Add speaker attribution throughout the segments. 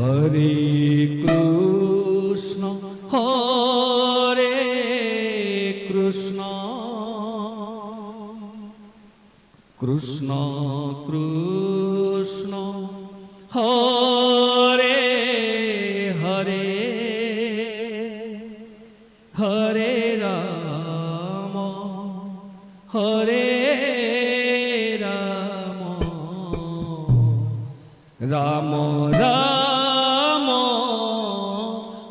Speaker 1: Hare Krishna Krishna Krishna Krishna Hare Hare Hare Ram Hare Ram Ram Ram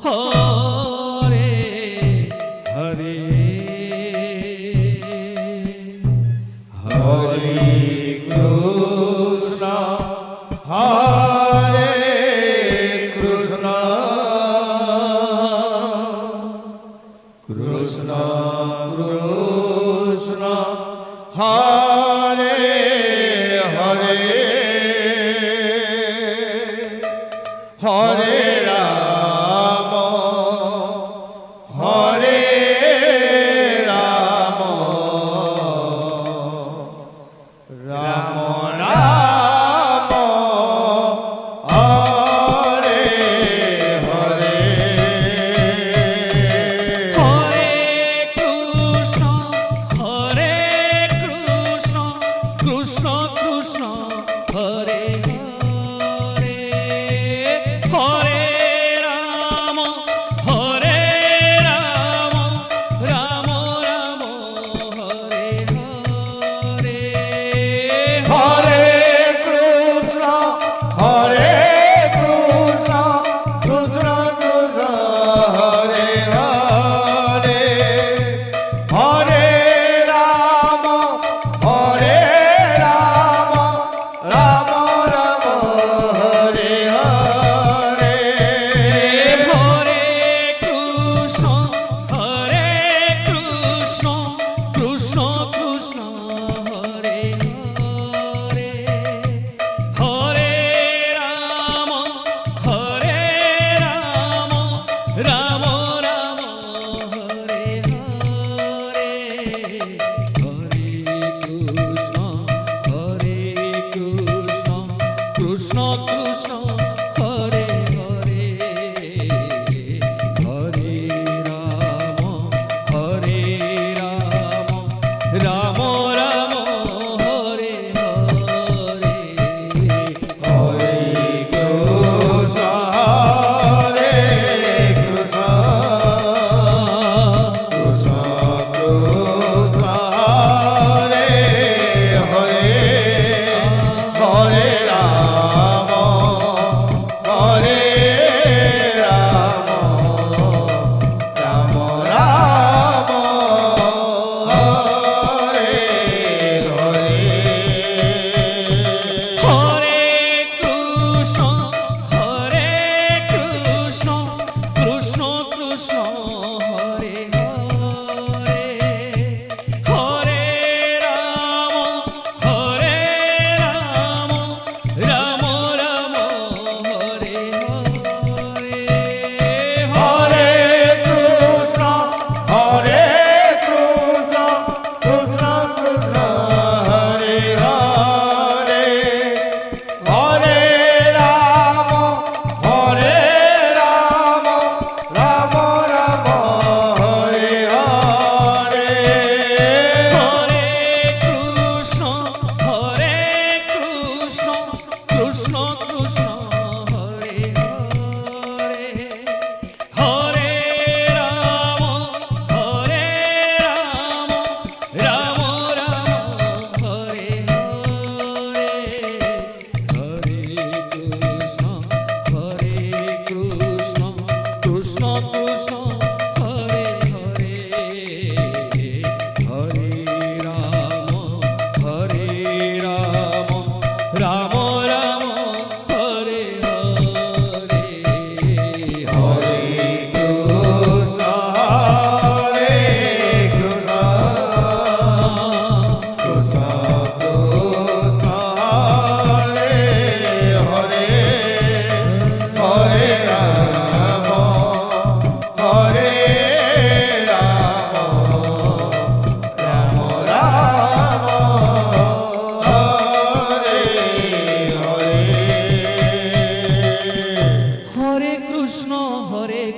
Speaker 1: Hare Hare
Speaker 2: Hare Krishna Hare Krishna Krishna Krishna Hare Hare Hare Ram Hare Ram Ram Ram Hare Hare
Speaker 1: Hare Krishna Hare Krishna Krishna Krishna Hare Hare Hare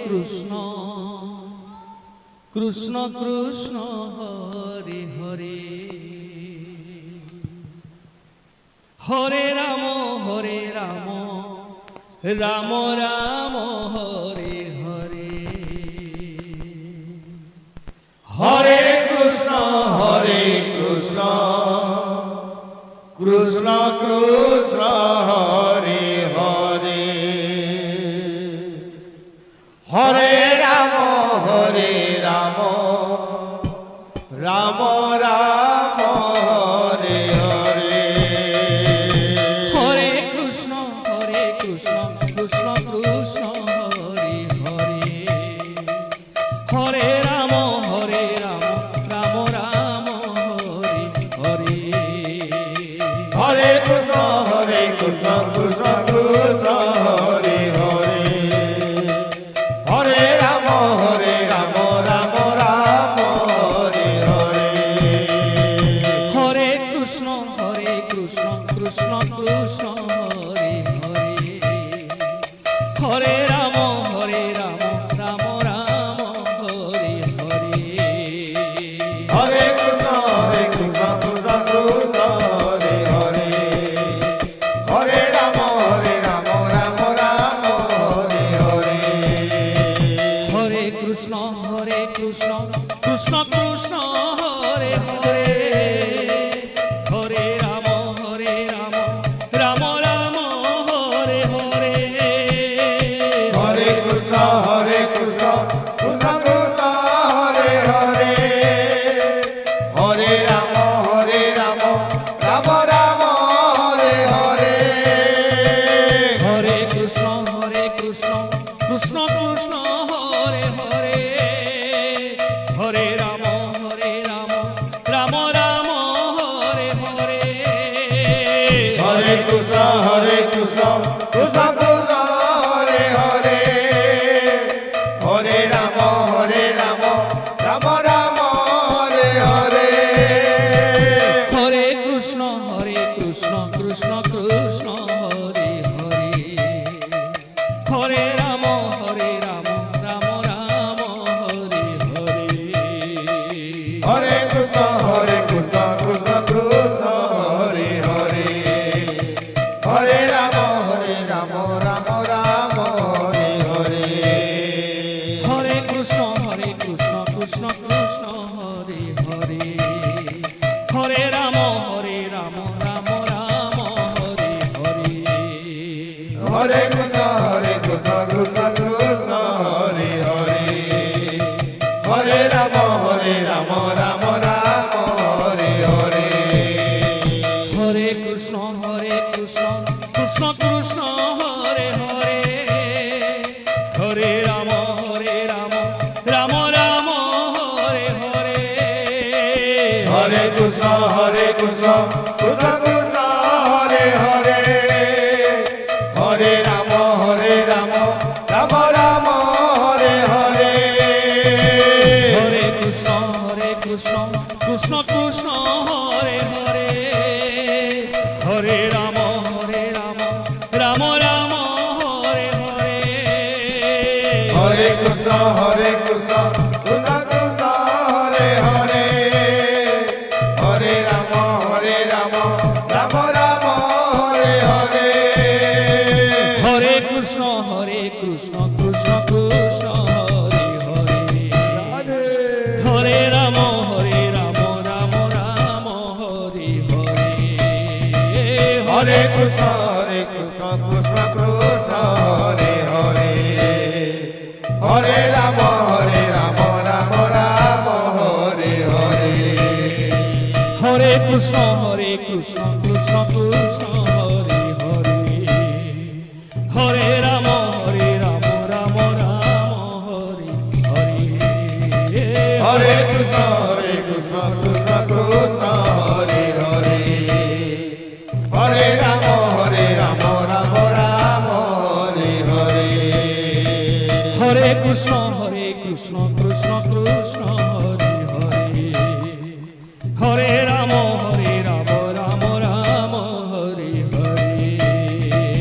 Speaker 1: Krishna Krishna Krishna Hare Hare Hare Ram Ram Ram Hare Hare
Speaker 2: Hare Krishna Krishna Krishna Hare Hare Hare Ram Ram Ram Hare Hare
Speaker 1: Hare Krishna Krishna Krishna Hare Hare Hare Ram Ram Ram Hare Hare
Speaker 2: Hare Krishna Krishna Krishna Hare Hare Hare Ram Ram Ram Hare Hare
Speaker 1: Hare Krishna Krishna Krishna Hare Hare Hare Ram Ram Ram Hare Hare
Speaker 2: Hare Krishna Krishna Krishna Hare Hare Hare Ram Ram Ram Hare Hare
Speaker 1: Hare Krishna Krishna Krishna Hare Hare Hare Ram Ram Ram Hare Hare
Speaker 2: Hare Krishna Krishna Krishna Hare Hare Hare Ram Ram Ram Hare Hare
Speaker 1: Hare Krishna Krishna Krishna Hare Hare Hare Ram Ram Ram Hare Hare
Speaker 2: Hare Krishna Krishna Krishna Hare Hare Hare Ram Ram Ram Hare Hare
Speaker 1: Hare Krishna Krishna Krishna Hare Hare Hare Ram Ram Ram Hare Hare
Speaker 2: Hare Krishna Krishna Krishna Hare Hare Hare Ram Ram Ram Hare Hare
Speaker 1: Hare Krishna Krishna Krishna Hare Hare Hare Ram Ram Ram Hare Hare
Speaker 2: Hare Krishna Krishna Krishna Hare Hare Hare Ram Ram Ram Hare Hare
Speaker 1: Hare Krishna Krishna Krishna Hare Hare Hare Ram Ram Ram Hare Hare
Speaker 2: Hare Krishna Krishna Krishna Hare Hare Hare Ram Ram Ram Hare Hare
Speaker 1: Hare Krishna Krishna Krishna Hare Hare Hare Ram Ram Ram Hare Hare
Speaker 2: Hare Krishna Krishna Krishna Hare Hare Hare Ram Ram Ram Hare Hare
Speaker 1: Hare Krishna Krishna Krishna Hare Hare Hare Ram Ram Ram Hare Hare
Speaker 2: Hare Krishna Krishna Krishna Hare Hare Hare Ram Ram Ram Hare Hare
Speaker 1: Hare Krishna Krishna Krishna Hare Hare Hare Ram Ram Ram Hare Hare
Speaker 2: Hare Krishna Krishna Krishna Hare Hare Hare Ram Ram Ram Hare Hare
Speaker 1: Hare Krishna